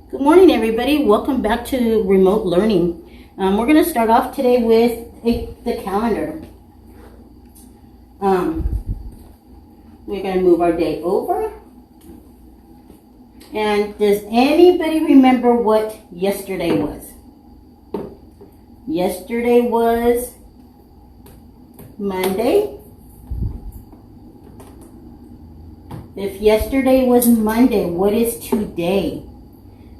Good morning, everybody. Welcome back to remote learning. We're going to start off today with the calendar. We're going to move our day over. And does anybody remember what yesterday was? Yesterday was Monday. If yesterday was Monday, what is today?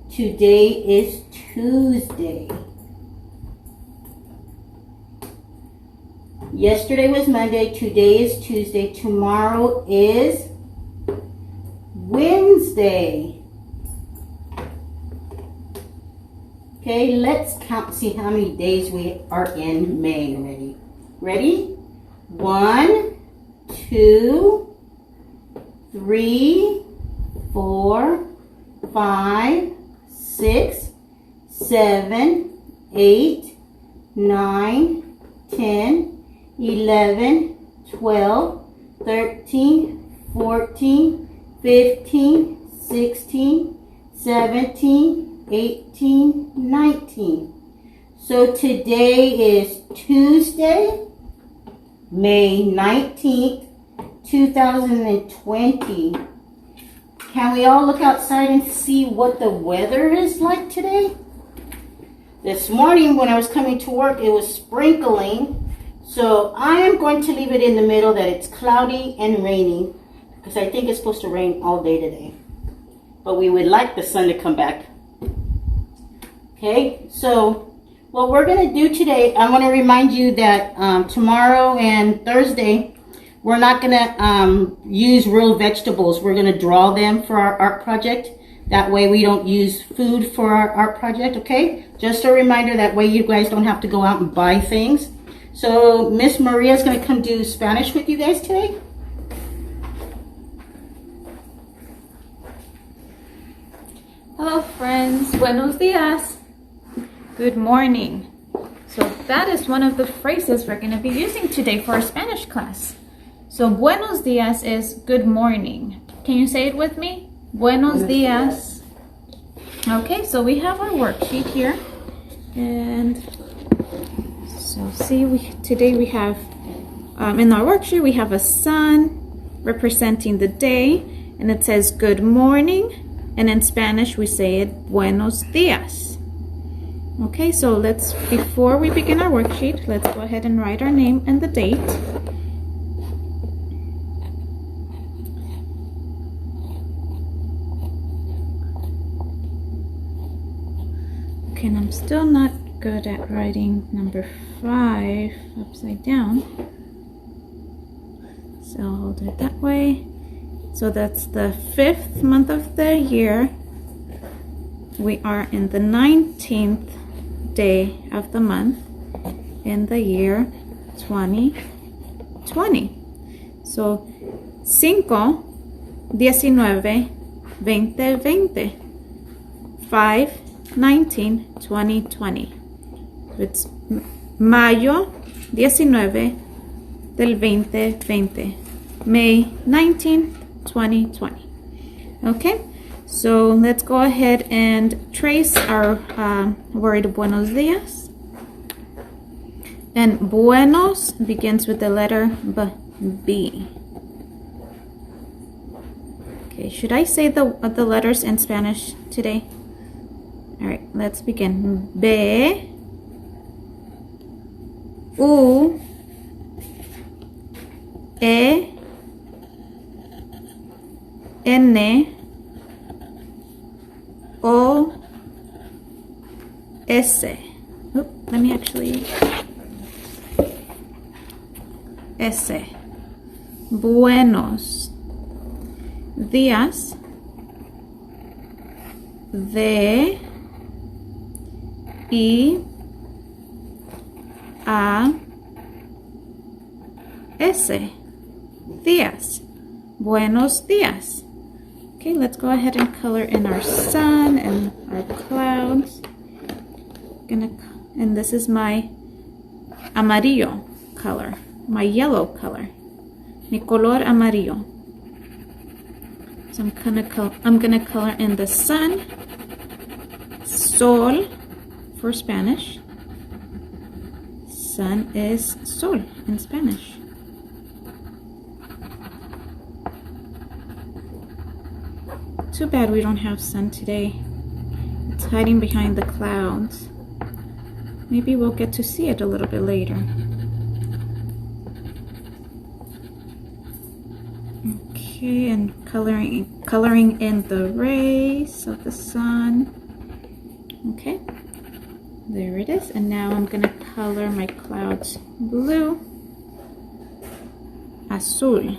Today is Tuesday. Yesterday was Monday. Today is Tuesday. Tomorrow is Wednesday. Okay, let's count, see how many days we are in May already. Ready? 1, 2, 3, 4, 5, 6, 7, 8, 9, 10, 11, 12, 13, 14, 15, 16, 17, 18, 19. So today is Tuesday, May 19th, 2020. Can we all look outside and see what the weather is like today? This morning when I was coming to work, it was sprinkling. So I am going to leave it in the middle that it's cloudy and rainy because I think it's supposed to rain all day today. But we would like the sun to come back. Okay, so what we're going to do today, I want to remind you that tomorrow and Thursday, we're not going to use real vegetables. We're going to draw them for our art project. That way we don't use food for our art project, okay? Just a reminder, that way you guys don't have to go out and buy things. So Miss Maria is going to come do Spanish with you guys today. Hello friends, buenos dias. Good morning. So that is one of the phrases we're going to be using today for our Spanish class. So buenos dias is good morning. Can you say it with me? Buenos dias. Okay, so we have our worksheet here. And so see, today we have, in our worksheet, we have a sun representing the day. And it says good morning. And in Spanish, we say it buenos dias. Okay, so before we begin our worksheet, let's go ahead and write our name and the date. Okay, and I'm still not good at writing number 5 upside down. So I'll do it that way. So that's the 5th month of the year. We are in the 19th day of the month in the year 2020. So 5, 19, 20, 5, 19, 2020. So it's mayo 19 del 2020. May 19, 2020. Okay, so let's go ahead and trace our word buenos dias. And buenos begins with the letter B. Okay, should I say the letters in Spanish today? All right, let's begin. B, U, E, N, O, S. Oop, let me actually. S. Buenos días. De, I, A, S. Días. Buenos días. Okay, let's go ahead and color in our sun and our clouds. And this is my amarillo color, my yellow color, mi color amarillo. So I'm gonna color in the sun Sol for Spanish. Sun is sol in Spanish. Too bad we don't have sun today. It's hiding behind the clouds. Maybe we'll get to see it a little bit later. Okay, and coloring in the rays of the sun. Okay, there it is. And now I'm gonna color my clouds blue. Azul.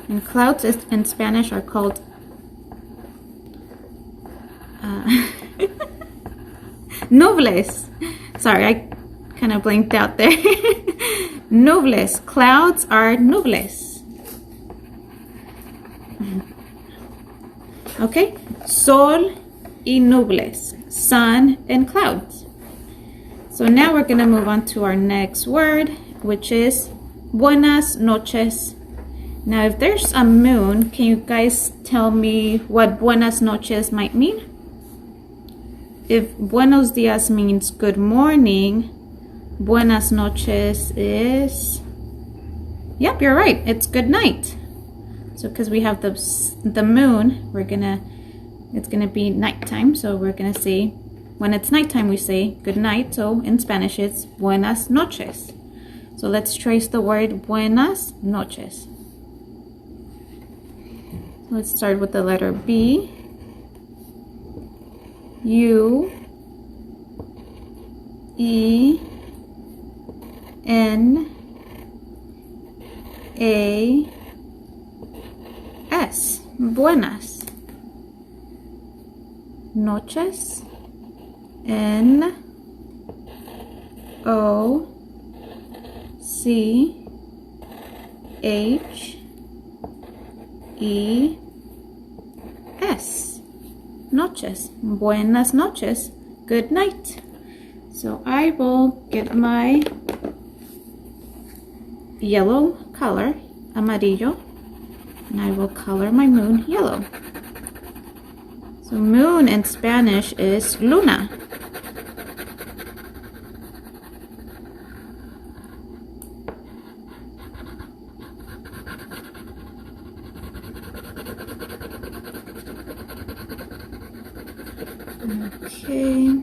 And clouds in Spanish are called nubes. Sorry, I kind of blinked out there. Nubes. Clouds are nubes. Okay, sol y nubes. Sun and clouds. So now we're going to move on to our next word, which is buenas noches. Now, if there's a moon, can you guys tell me what buenas noches might mean? If buenos dias means good morning, buenas noches is, yep, you're right, it's good night. So because we have the moon, it's gonna be nighttime, so we're gonna say, when it's nighttime we say good night, so in Spanish it's buenas noches. So let's trace the word buenas noches. Let's start with the letter B. U E N A S. Buenas noches. N O C H E S. Noches. Buenas noches. Good night. So I will get my yellow color, amarillo, and I will color my moon yellow. So moon in Spanish is luna. Okay,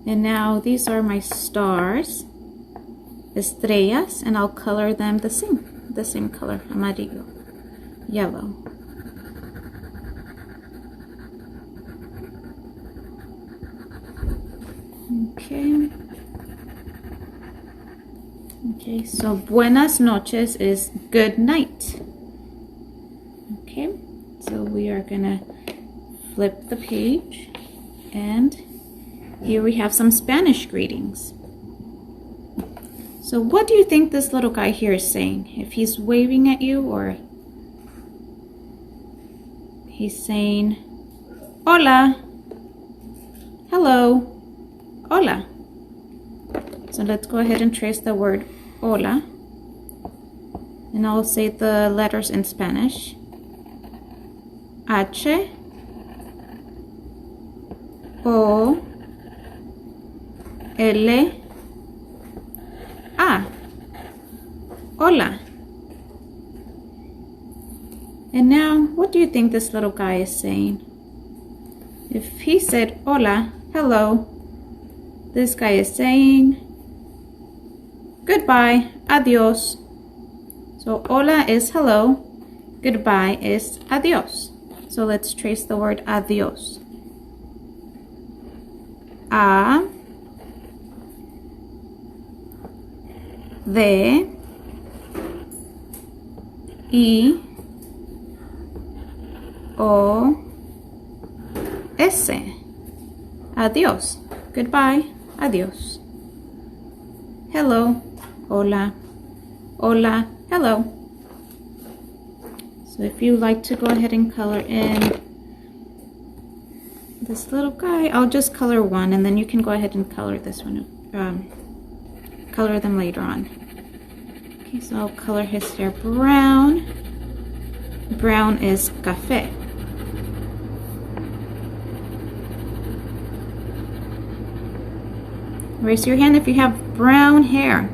and now these are my stars, estrellas, and I'll color them the same color, amarillo, yellow. Okay, so buenas noches is good night. Okay, so we are gonna flip the page, and here we have some Spanish greetings. So what do you think this little guy here is saying? If he's waving at you, or he's saying hola, hello, hola. So let's go ahead and trace the word hola, and I'll say the letters in Spanish. H O L A. Hola. And now, what do you think this little guy is saying? If he said hola, hello, this guy is saying goodbye, adios. So hola is hello, goodbye is adios. So let's trace the word adios. A D I O S. Adios. Goodbye. Adios. Hello. Hola. Hola. Hello. So if you like to go ahead and color in this little guy, I'll just color one, and then you can go ahead and color this one. Color them later on. Okay, so I'll color his hair brown. Brown is café. Raise your hand if you have brown hair.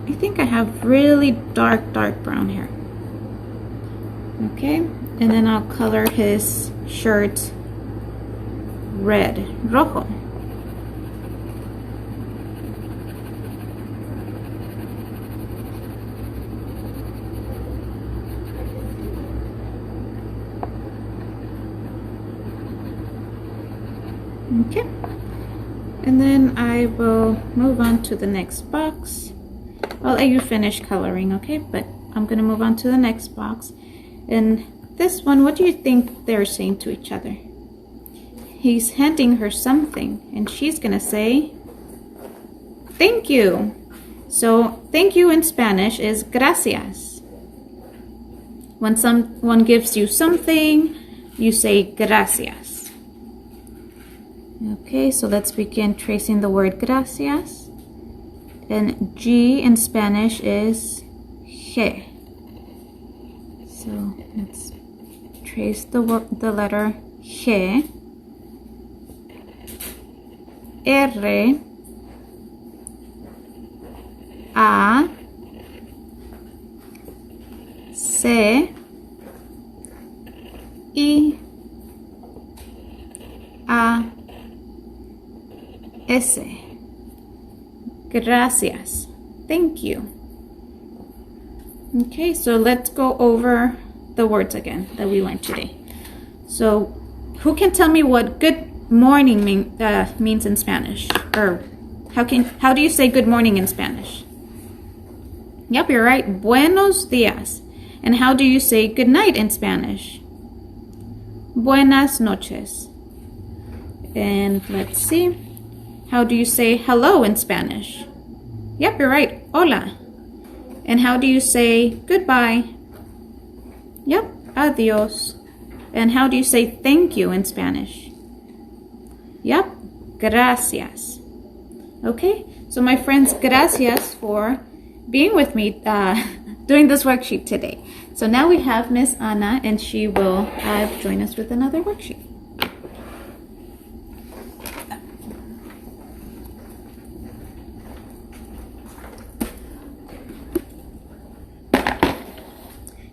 I think I have really dark brown hair. Okay, and then I'll color his shirt red, rojo. Okay, and then I will move on to the next box. I'll let you finish coloring, okay? But I'm gonna move on to the next box. And this one, what do you think they're saying to each other? He's handing her something, and she's gonna say, thank you. So, thank you in Spanish is gracias. When someone gives you something, you say gracias. Okay, so let's begin tracing the word gracias. And G in Spanish is G. So let's trace the letter G. R, A, C, I, A, S. Gracias. Thank you. Okay, so let's go over the words again that we learned today. So, who can tell me what good morning means in Spanish? Or how do you say good morning in Spanish? Yep, you're right. Buenos días. And how do you say good night in Spanish? Buenas noches. And let's see. How do you say hello in Spanish? Yep, you're right. Hola. And how do you say goodbye? Yep, adios. And how do you say thank you in Spanish? Yep, gracias. Okay, so my friends, gracias for being with me doing this worksheet today. So now we have Miss Anna, and she will join us with another worksheet.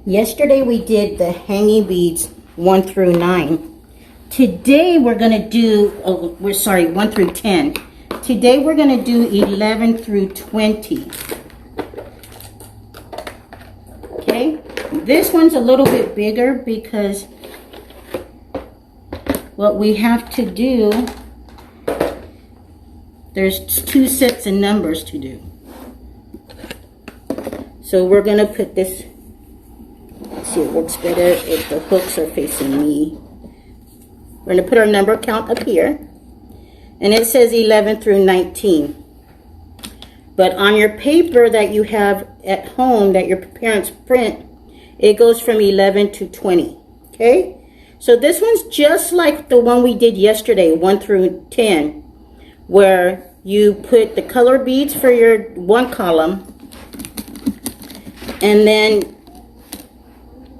Yesterday we did the hanging beads 1 through 9. Today we're going to do, 1 through 10. Today we're going to do 11 through 20. Okay, this one's a little bit bigger because what we have to do, there's 2 sets of numbers to do. So we're going to put this. See, it works better if the hooks are facing me. We're going to put our number count up here. And it says 11 through 19. But on your paper that you have at home that your parents print, it goes from 11 to 20. Okay? So this one's just like the one we did yesterday, 1 through 10, where you put the color beads for your one column. And then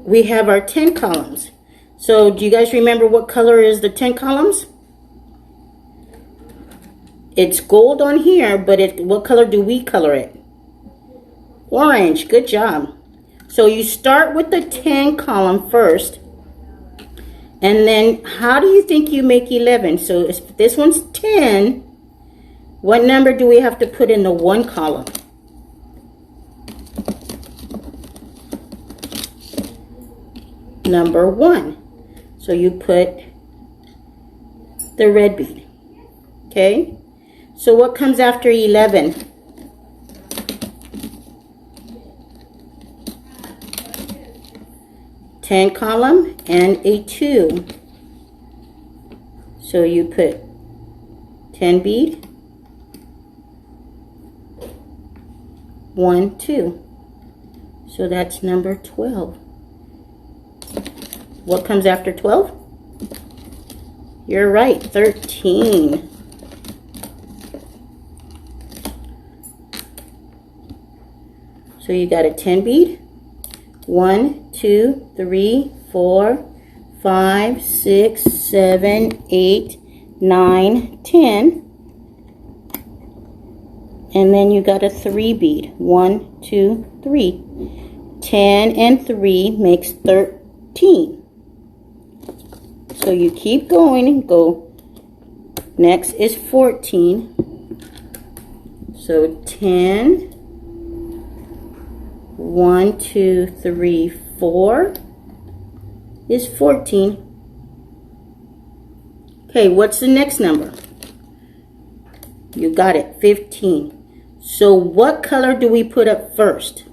we have our 10 columns. So do you guys remember what color is the 10 columns? It's gold on here, but what color do we color it? Orange. Good job. So you start with the 10 column first. And then how do you think you make 11? So if this one's 10, what number do we have to put in the one column? Number 1. So you put the red bead. Okay? So what comes after 11? Ten column and a 2. So you put 10 bead, 1, 2. So that's number 12. What comes after 12? You're right, 13. So you got a 10 bead. 1, 2, 3, 4, 5, 6, 7, 8, 9, 10. And then you got a 3 bead. 1, 2, 3. 10 and 3 makes 13. So you keep going and go. Next is 14. So 10, 1, 2, 3, 4 is 14. Okay, what's the next number? You got it, 15. So what color do we put up first?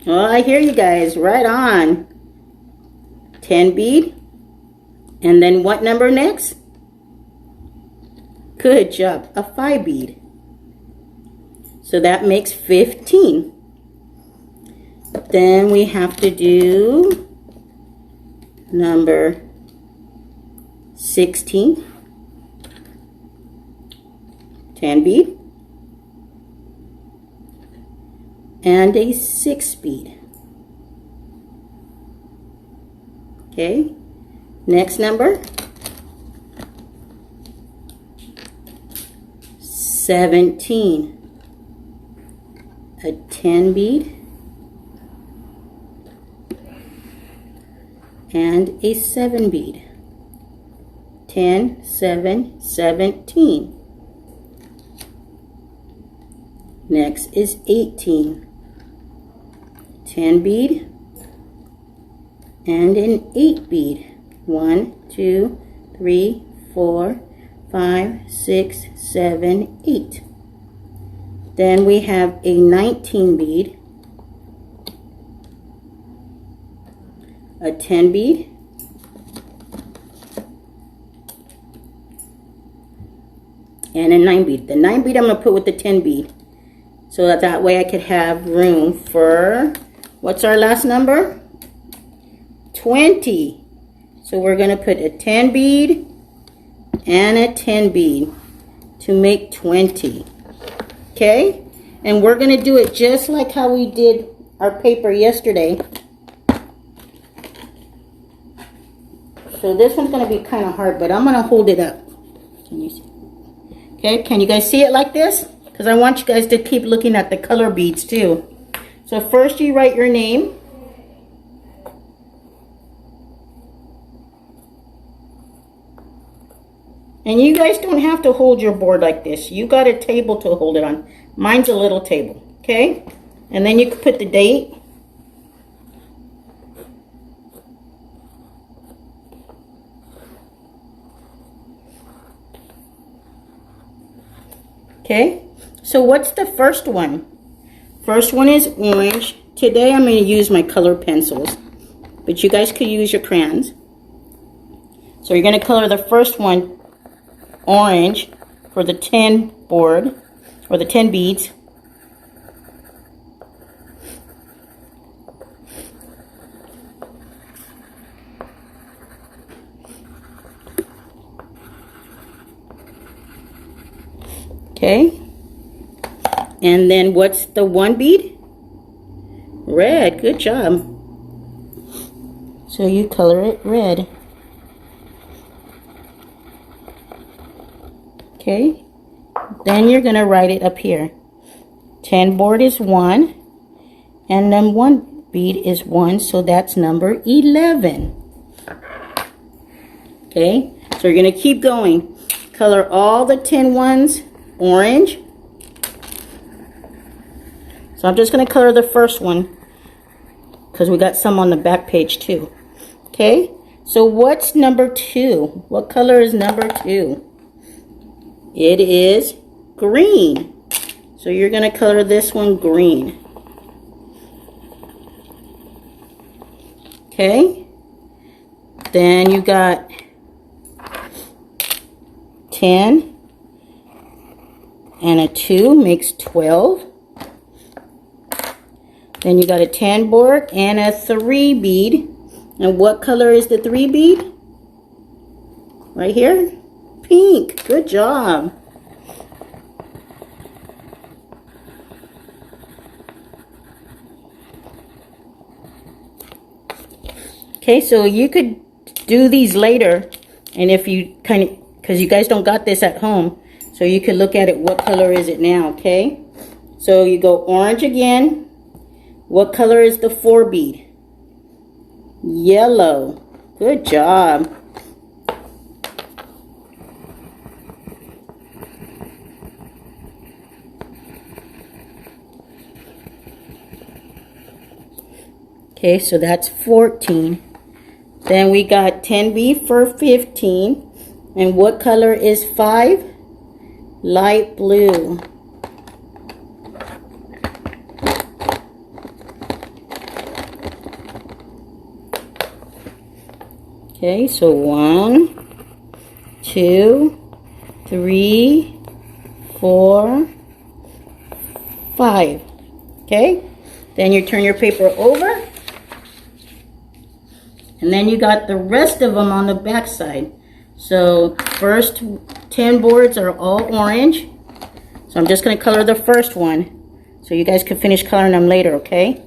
Oh, I hear you guys, right on. 10 bead. And then what number next? Good job, a 5 bead. So that makes 15. Then we have to do number 16. 10 bead. And a 6 bead. Okay, next number, 17, a 10 bead, and a 7 bead. 10, 7, 17. Next is 18. 10 bead and an 8 bead. 1, 2, 3, 4, 5, 6, 7, 8. Then we have a 19 bead, a 10 bead, and a 9 bead. The 9 bead I'm going to put with the 10 bead so that way I could have room for, what's our last number? 20. So we're going to put a 10 bead and a 10 bead to make 20. Okay? And we're going to do it just like how we did our paper yesterday. So this one's going to be kind of hard, but I'm going to hold it up. Can you see? Okay, can you guys see it like this? Because I want you guys to keep looking at the color beads too. So first you write your name. And you guys don't have to hold your board like this. You got a table to hold it on. Mine's a little table, okay? And then you can put the date. Okay, so what's the first one? First one is orange. Today I'm going to use my color pencils, but you guys could use your crayons. So you're going to color the first one orange for the 10 board, or the 10 beads. Okay, and then what's the 1 bead? Red, good job. So you color it red. Okay, then you're going to write it up here. 10 board is 1, and then 1 bead is 1, so that's number 11. Okay, so you're going to keep going. Color all the 10 ones orange. So I'm just going to color the first one because we got some on the back page too. Okay, so what's number 2? What color is number 2? It is green. So you're going to color this one green. Okay, then you got 10 and a 2 makes 12. Then you got a 10 board and a 3 bead. And what color is the 3 bead? Right here? Pink. Good job. Okay, so you could do these later, and if you because you guys don't got this at home, So you can look at it, what color is it now, okay? So you go orange again. What color is the 4 bead? Yellow. Good job. Okay, so that's 14. Then we got 10 bead for 15. And what color is 5? Light blue. Okay, so 1, 2, 3, 4, 5. Okay, then you turn your paper over, and then you got the rest of them on the back side. So first 10 boards are all orange. So I'm just going to color the first one, so you guys can finish coloring them later, okay?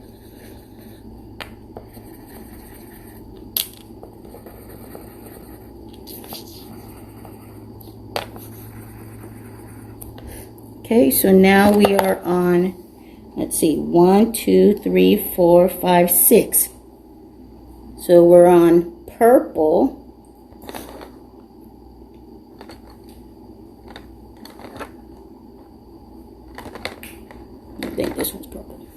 Okay, so now we are on, let's see, 1, 2, 3, 4, 5, 6. So we're on purple. I think this one's purple.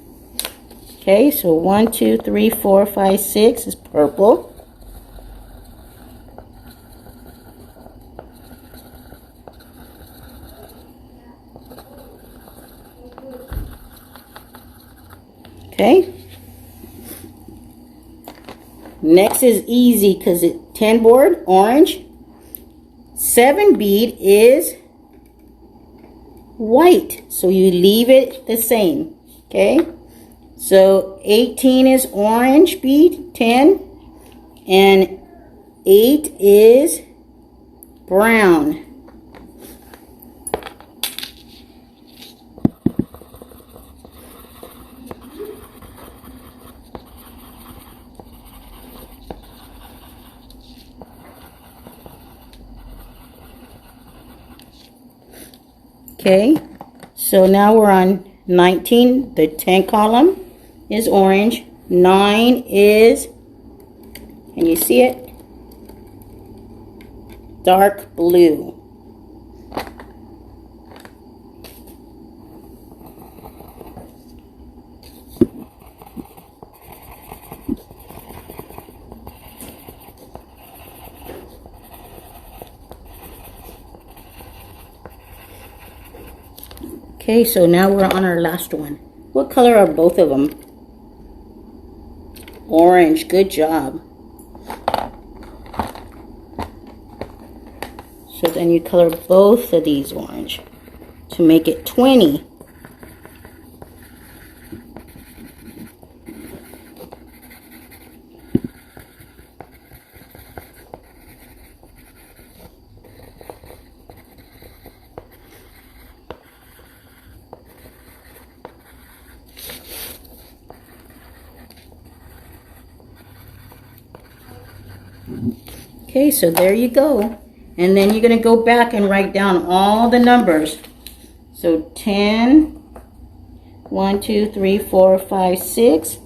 Okay, so 1, 2, 3, 4, 5, 6 is purple. Okay. Next is easy because it's 10 board, orange. 7 bead is white, so you leave it the same. Okay. So 18 is orange bead, 10, and 8 is brown. Okay, so now we're on 19. The 10 column is orange. 9 is, can you see it? Dark blue. Okay, so now we're on our last one. What color are both of them? Orange, good job. So then you color both of these orange to make it 20. Okay, so there you go. And then you're going to go back and write down all the numbers. So 10, 1, 2, 3, 4, 5, 6,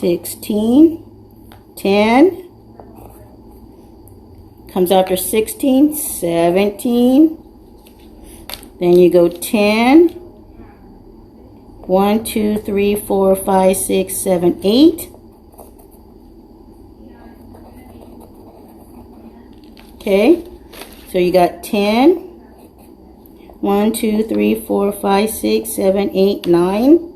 16, 10, comes after 16, 17, then you go 10, 1, 2, 3, 4, 5, 6, 7, 8, okay, so you got 10, 1, 2, 3, 4, 5, 6, 7, 8, 9.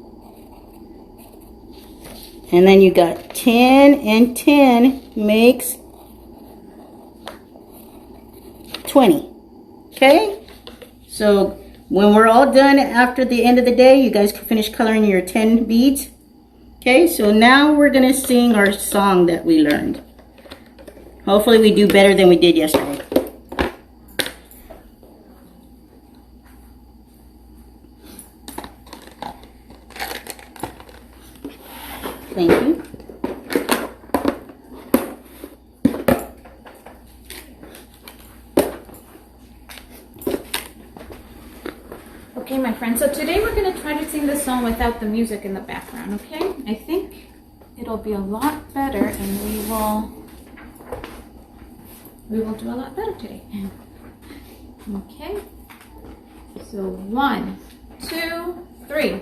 And then you got 10 and 10 makes 20. Okay? So when we're all done after the end of the day, you guys can finish coloring your 10 beads. Okay? So now we're going to sing our song that we learned. Hopefully we do better than we did yesterday. Thank you. Okay, my friends. So today we're going to try to sing the song without the music in the background, okay? I think it'll be a lot better and we will do a lot better today. Okay? So 1, 2, 3.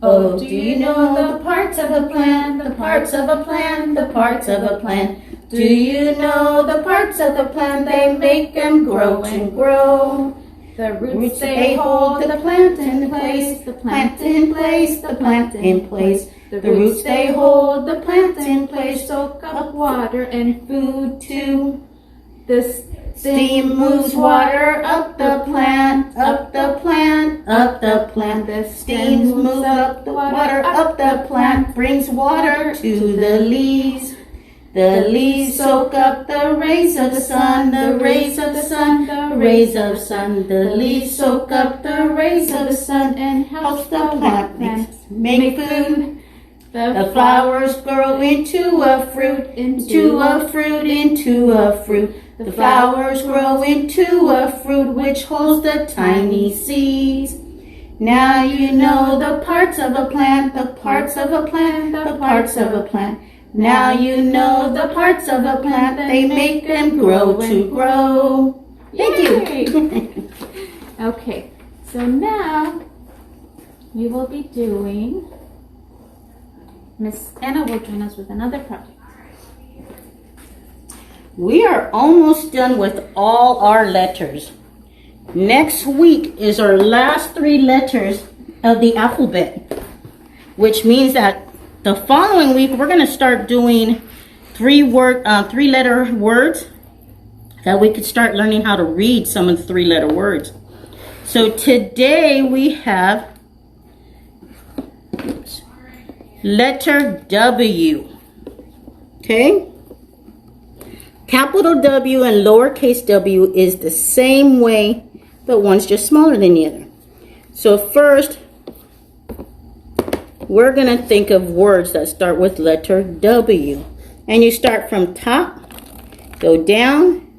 Oh, do you know the parts of a plant, the parts of a plant, the parts of a plant? Do you know the parts of the plant, they make them grow and grow? The roots they hold the plant in place, the plant in place, the plant in place. The roots they hold the plant in place, soak up water and food too. The Steam moves water up the plant, up the plant, up the plant. The steam moves up the water up the plant, brings water to the leaves. The leaves soak up the rays of the sun, the rays of the sun, the rays of the sun. The leaves soak up the rays of the sun and helps the plant make food. The flowers grow into a fruit, into a fruit, into a fruit. The flowers grow into a fruit which holds the tiny seeds. Now you know the parts of a plant, the parts of a plant, the parts of a plant. Now you know the parts of a plant, they make them grow to grow. Thank you. Okay, so now we will be doing, Miss Anna will join us with another project. We are almost done with all our letters. Next week is our last 3 letters of the alphabet, which means that the following week we're going to start doing 3-letter words that we could start learning how to read some of the 3-letter words. So today we have letter W. Okay? Capital W and lowercase w is the same way, but one's just smaller than the other. So first, we're going to think of words that start with letter W. And you start from top, go down.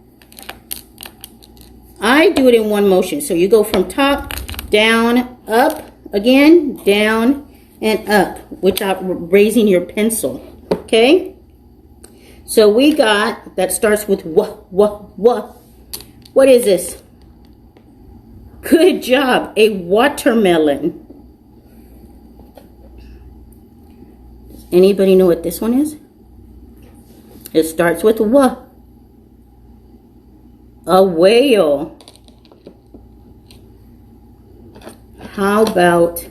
I do it in one motion. So you go from top, down, up, again, down, and up, without raising your pencil. Okay? So we got, that starts with what? What is this? Good job, a watermelon. Anybody know what this one is? It starts with what? A whale. How about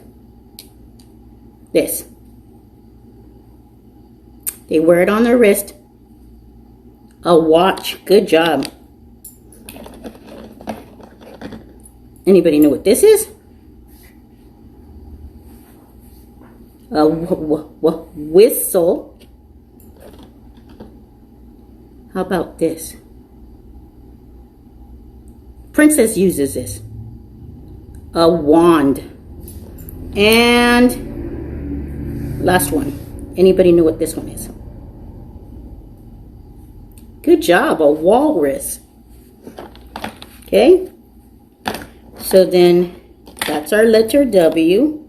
this? They wear it on their wrist. A watch. Good job. Anybody know what this is? A whistle. How about this? Princess uses this. A wand. And last one. Anybody know what this one is? Good job, a walrus. Okay? So then that's our letter W.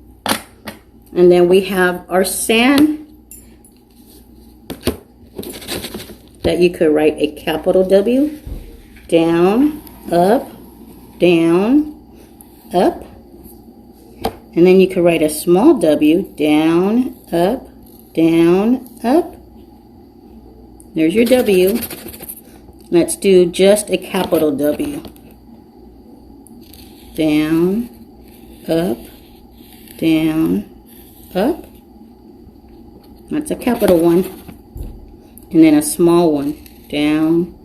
And then we have our sand that you could write a capital W, down, up, up. And then you could write a small w, down, up. There's your W. Let's do just a capital W. Down, up. That's a capital one. And then a small one. Down,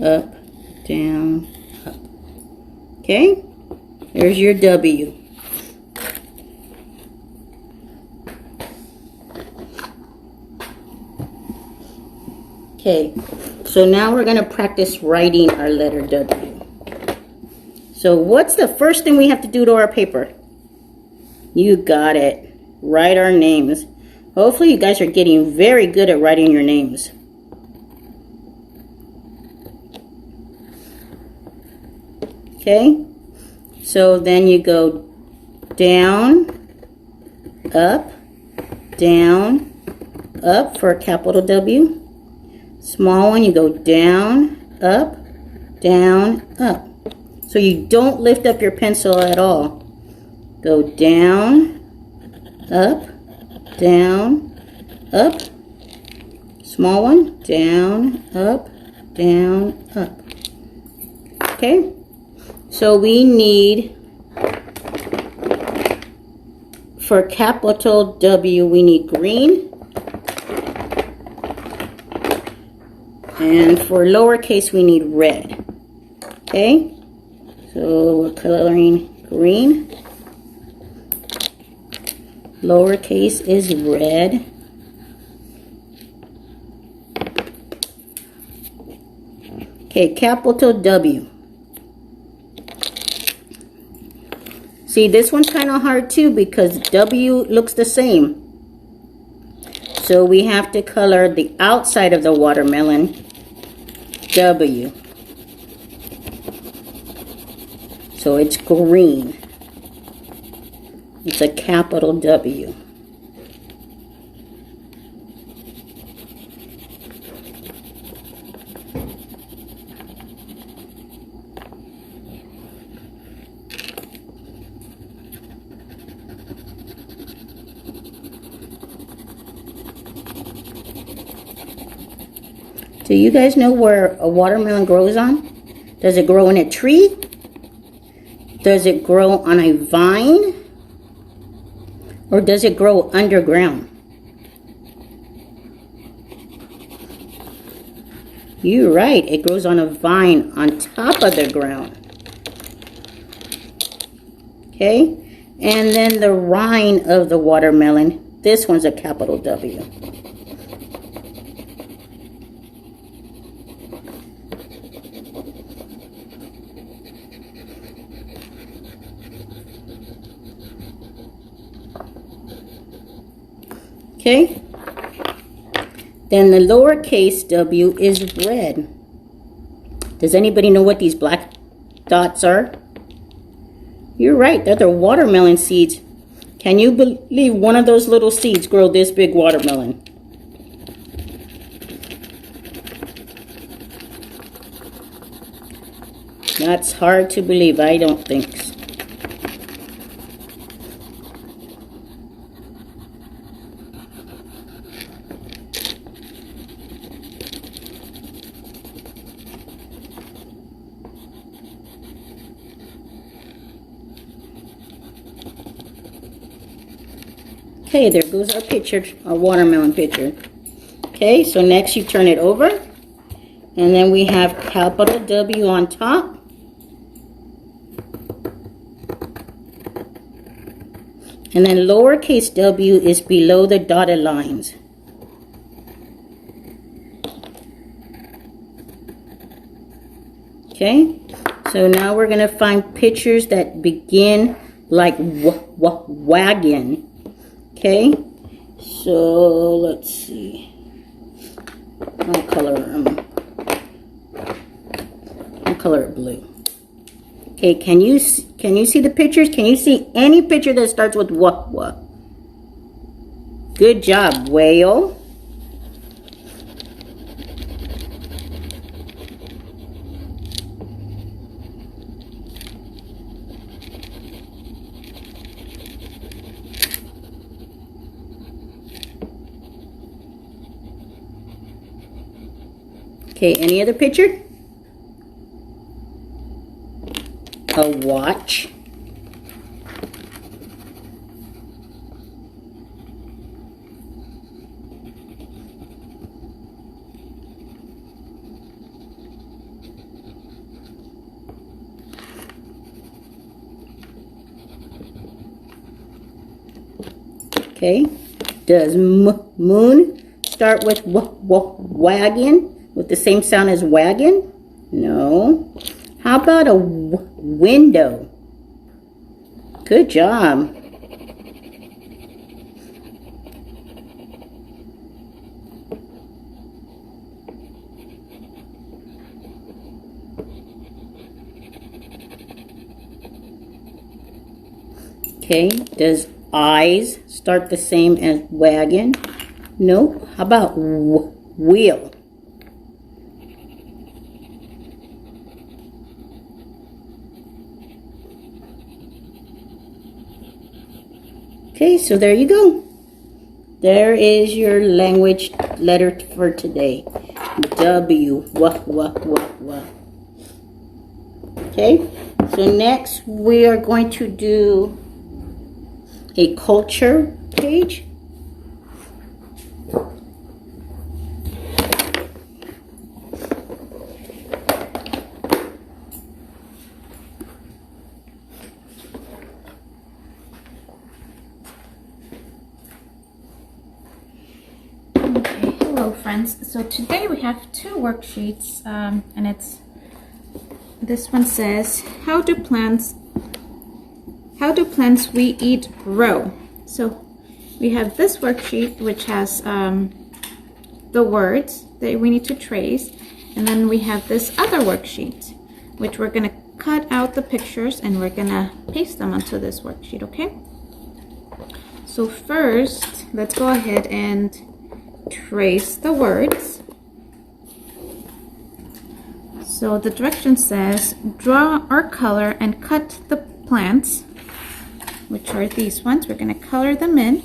up. Okay? There's your W. Okay, so now we're going to practice writing our letter W. So what's the first thing we have to do to our paper? You got it. Write our names. Hopefully you guys are getting very good at writing your names. Okay, so then you go down, up, down, up for a capital W. Small one, you go down, up, up. So you don't lift up your pencil at all. Go down, up, up. Small one, down, up. Okay? So we need, for capital W, we need green. And for lowercase, we need red. Okay? So we're coloring green. Lowercase is red. Okay, capital W. See, this one's kind of hard too because W looks the same. So we have to color the outside of the watermelon W. So it's green. It's a capital W. Do you guys know where a watermelon grows on? Does it grow in a tree? Does it grow on a vine? Or does it grow underground? You're right, it grows on a vine on top of the ground. Okay, and then the rind of the watermelon, this one's a capital W. Okay, then the lowercase w is red. Does anybody know what these black dots are? You're right, they're the watermelon seeds. Can you believe one of those little seeds grow this big watermelon? That's hard to believe, I don't think so. Okay, there goes our picture, our watermelon picture. Okay, so next you turn it over. And then we have capital W on top. And then lowercase w is below the dotted lines. Okay, so now we're going to find pictures that begin like wagon. Okay, so let's see. I'll color it blue. Okay, can you see the pictures? Can you see any picture that starts with what? Good job, whale. Okay, any other picture? A watch. Okay, does moon start with wagon? With the same sound as wagon? No. How about a window? Good job. Okay, does eyes start the same as wagon? No. How about wheel? Okay, so there you go. There is your language letter for today. W. Wah, wah, wah, wah. Okay, so next we are going to do a culture page. Hello friends, so today we have two worksheets and this one says how do plants we eat grow. So we have this worksheet which has the words that we need to trace, and then we have this other worksheet which we're going to cut out the pictures and we're going to paste them onto this worksheet. Okay, so first let's go ahead and trace the words. So the direction says draw or color and cut the plants, which are these ones. We're going to color them in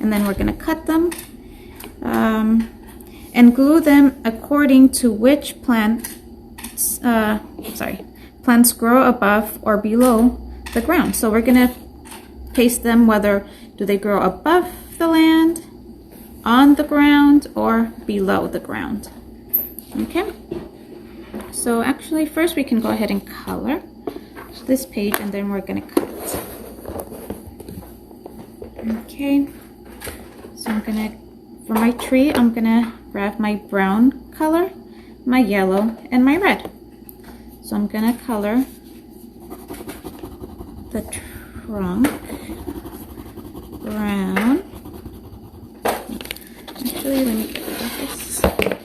and then we're going to cut them and glue them according to which plants grow above or below the ground. So we're going to paste them whether do they grow above the land, on the ground, or below the ground. Okay, so actually first we can go ahead and color this page and then we're going to cut. Okay, so I'm gonna, for my tree, I'm gonna grab my brown color, my yellow, and my red. So I'm gonna color the trunk brown. Actually, let me get rid of this. Okay.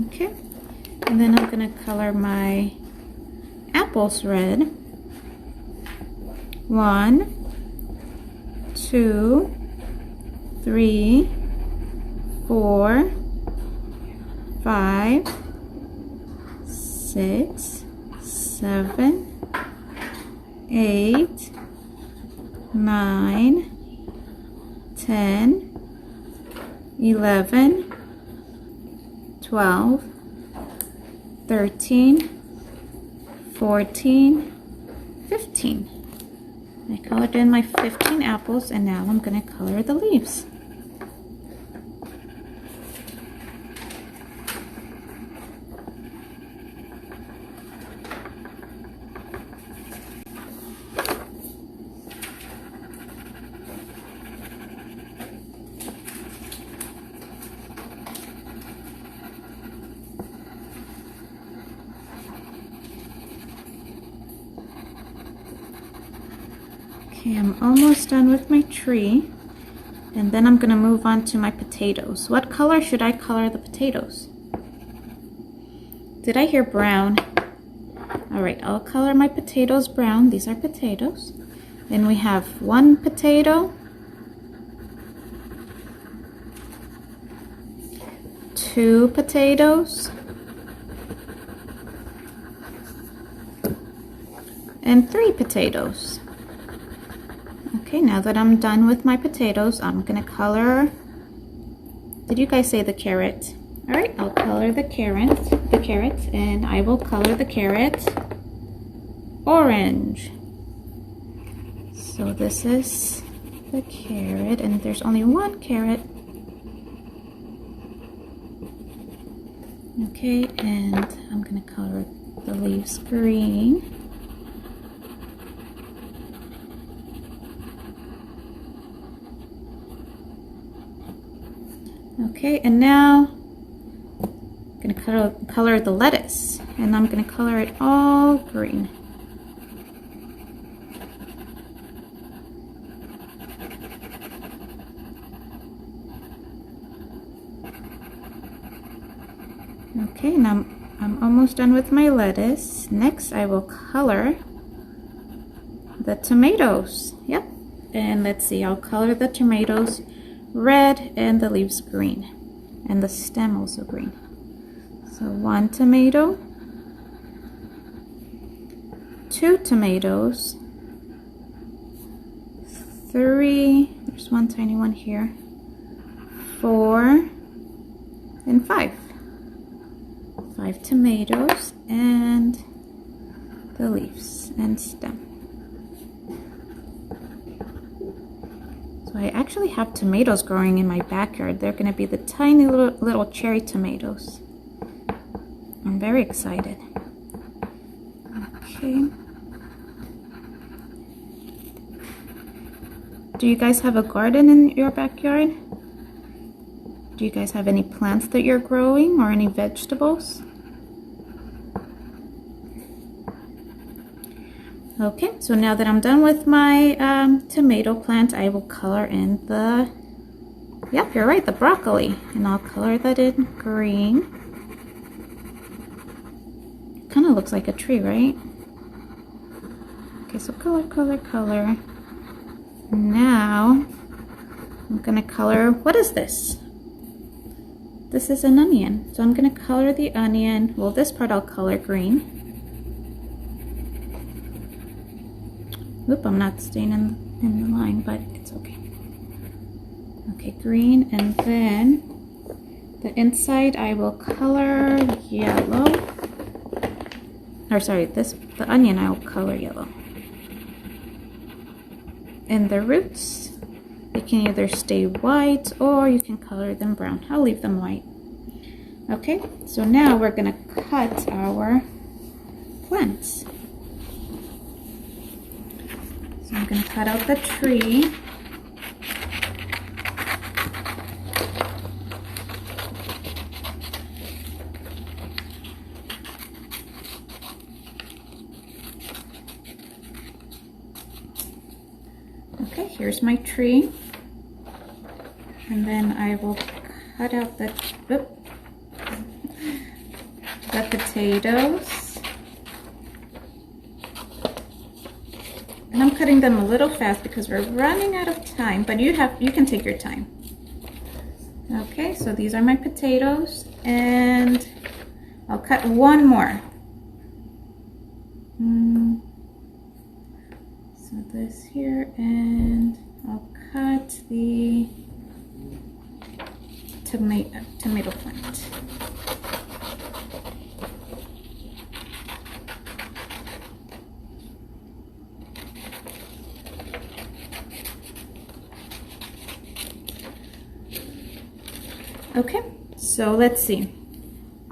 Okay, and then I'm gonna color my apples red. 1, 2, 3, 4, 5, 6, 7, 8, 9, 10, 11, 12, 13, 14, 15. I colored in my 15 apples and now I'm going to color the leaves. Okay, I'm almost done with my tree, and then I'm going to move on to my potatoes. What color should I color the potatoes? Did I hear brown? Alright, I'll color my potatoes brown. These are potatoes. Then we have 1 potato, 2 potatoes, and 3 potatoes. Okay, now that I'm done with my potatoes, I'm gonna color, did you guys say the carrot? All right, I'll color the carrot, and I will color the carrot orange. So this is the carrot, and there's only 1 carrot. Okay, and I'm gonna color the leaves green. Okay, and now I'm going to color the lettuce, and I'm going to color it all green. Okay, now I'm almost done with my lettuce. Next, I will color the tomatoes. Yep. And let's see, I'll color the tomatoes red and the leaves green. And the stem also green. So 1 tomato, 2 tomatoes, 3, there's one tiny one here, 4, and 5. 5 tomatoes and the leaves and stem. So I actually have tomatoes growing in my backyard. They're going to be the tiny little cherry tomatoes. I'm very excited. Okay. Do you guys have a garden in your backyard? Do you guys have any plants that you're growing or any vegetables? Okay, so now that I'm done with my tomato plant, I will color in the, yep, you're right, the broccoli. And I'll color that in green. Kind of looks like a tree, right? Okay, so color, color, color. Now, I'm gonna color, what is this? This is an onion. So I'm gonna color the onion. Well, this part I'll color green. Oop, I'm not staying in the line, but it's okay. Okay, green, and then the inside I will color yellow. Or sorry, the onion I will color yellow. And the roots, they can either stay white or you can color them brown. I'll leave them white. Okay, so now we're gonna cut our plants. So I'm going to cut out the tree. Okay, here's my tree. And then I will cut out the potatoes. And I'm cutting them a little fast because we're running out of time, but you can take your time. Okay, so these are my potatoes, and I'll cut one more. So this here, and I'll cut the tomato plant. Okay, so let's see.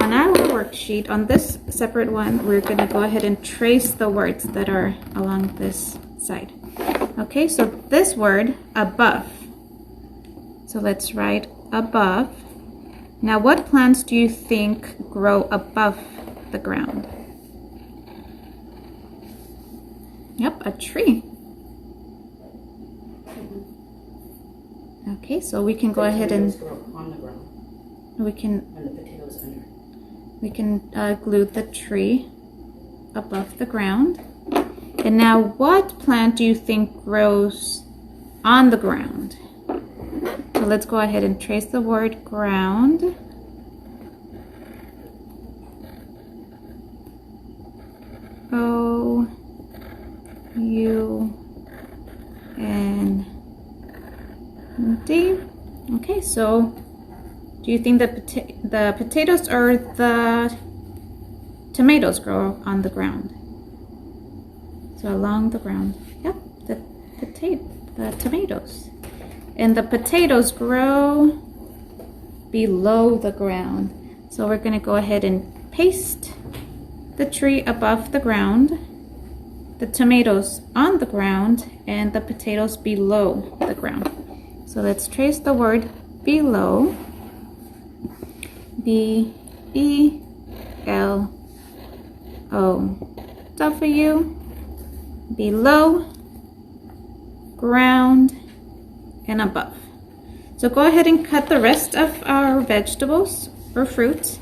On our worksheet, on this separate one, we're going to go ahead and trace the words that are along this side. Okay, so this word, above. So let's write above. Now, what plants do you think grow above the ground? Yep, a tree. Okay, so we can go ahead and on the ground. We can And the potatoes under. We can glue the tree above the ground. And now, what plant do you think grows on the ground? So let's go ahead and trace the word ground. O-U-N-D. Okay, so do you think the potatoes or the tomatoes grow on the ground? So along the ground. Yep, the tomatoes. And the potatoes grow below the ground. So we're going to go ahead and paste the tree above the ground, the tomatoes on the ground, and the potatoes below the ground. So let's trace the word below. B-E-L-O-W. Below, ground, and above. So go ahead and cut the rest of our vegetables or fruits.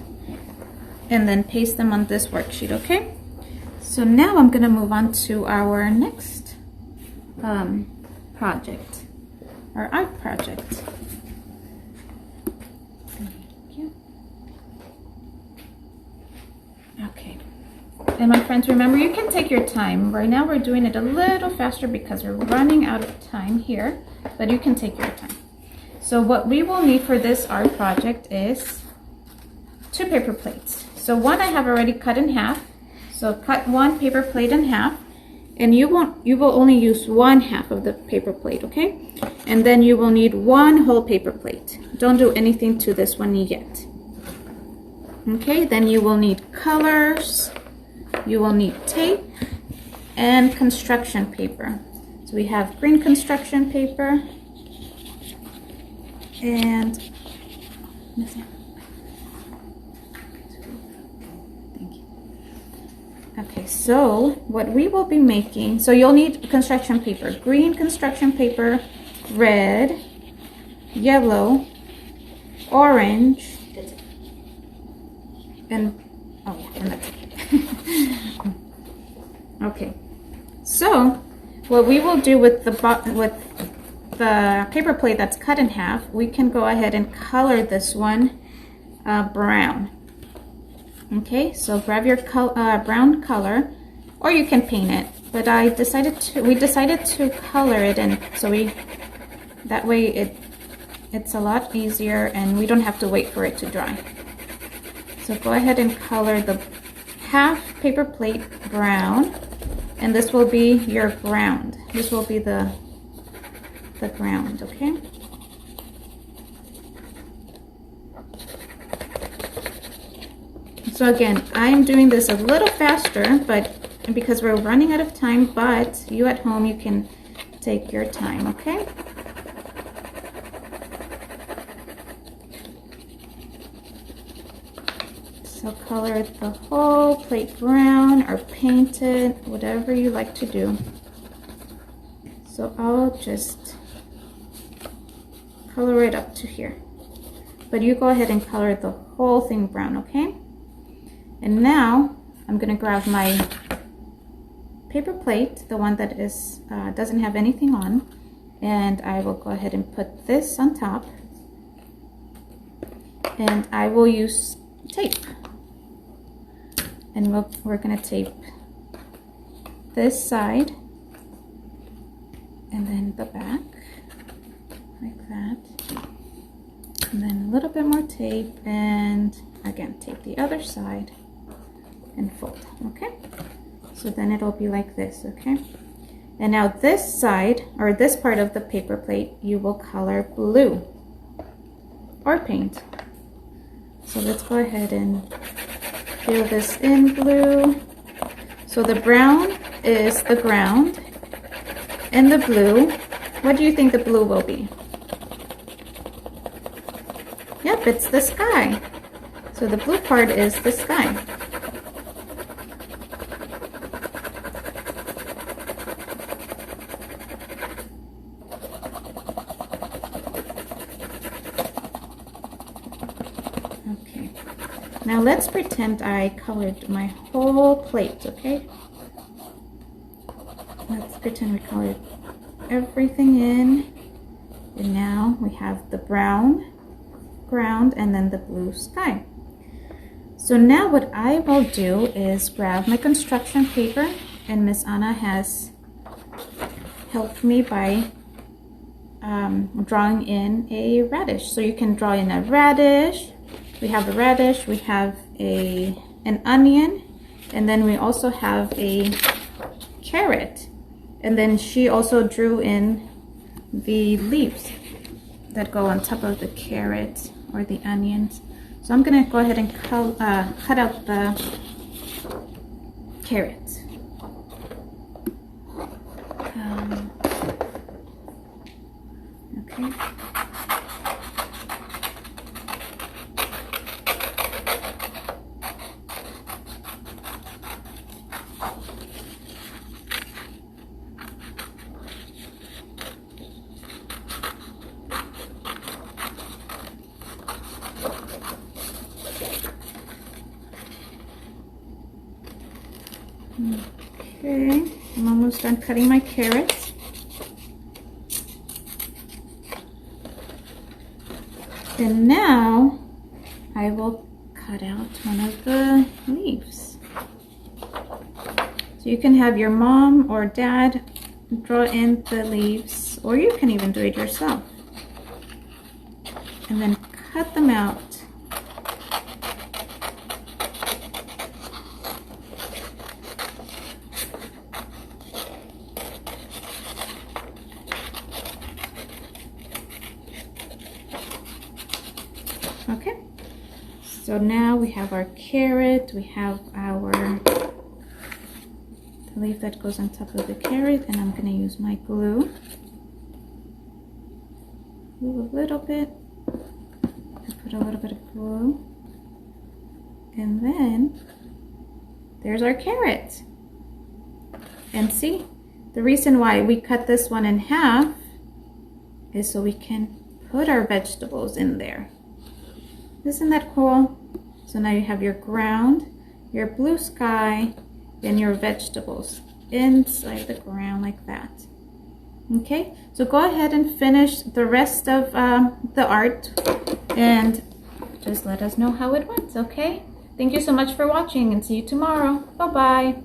and then paste them on this worksheet, okay? So now I'm gonna move on to our next project, our art project. Thank you. Okay. And my friends, remember, you can take your time. Right now we're doing it a little faster because we're running out of time here, but you can take your time. So what we will need for this art project is 2 paper plates. So one I have already cut in half. So cut 1 paper plate in half, and you will only use 1/2 of the paper plate, okay? And then you will need 1 whole paper plate. Don't do anything to this one yet. Okay, then you will need colors, you will need tape, and construction paper. So we have green construction paper, and okay, so what we will be making, so you'll need construction paper, green construction paper, red, yellow, orange, and oh yeah, and that's it. Okay, so what we will do with the paper plate that's cut in half, we can go ahead and color this one brown. Okay, so grab your brown color, or you can paint it. But we decided to color it, and so that way it's a lot easier, and we don't have to wait for it to dry. So go ahead and color the half paper plate brown, and this will be your ground. This will be the ground, okay? So again, I'm doing this a little faster, but because we're running out of time, but you at home, you can take your time, okay? So color the whole plate brown or paint it, whatever you like to do. So I'll just color it up to here. But you go ahead and color the whole thing brown, okay? And now I'm gonna grab my paper plate, the one that is doesn't have anything on, and I will go ahead and put this on top, and I will use tape, and we're gonna tape this side and then the back like that, and then a little bit more tape, and again tape the other side and fold, okay? So then it'll be like this, okay? And now this side, or this part of the paper plate, you will color blue or paint. So let's go ahead and fill this in blue. So the brown is the ground, and the blue, what do you think the blue will be? Yep, it's the sky. So the blue part is the sky. Okay, now let's pretend I colored my whole plate, okay? Let's pretend we colored everything in, and now we have the brown ground and then the blue sky. So now what I will do is grab my construction paper, and Miss Anna has helped me by drawing in a radish. So you can draw in a radish. We have a radish, we have an onion, and then we also have a carrot. And then she also drew in the leaves that go on top of the carrot or the onions. So I'm gonna go ahead and cut out the carrots. Okay. Okay, I'm almost done cutting my carrots. And now I will cut out one of the leaves. So you can have your mom or dad draw in the leaves, or you can even do it yourself. And then cut them out. Okay, so now we have our carrot, we have the leaf that goes on top of the carrot, and I'm gonna use my glue. Glue a little bit. I put a little bit of glue. And then there's our carrot. And see, the reason why we cut this one in half is so we can put our vegetables in there. Isn't that cool? So now you have your ground, your blue sky, and your vegetables inside the ground like that. Okay, so go ahead and finish the rest of the art and just let us know how it went, okay? Thank you so much for watching and see you tomorrow. Bye-bye.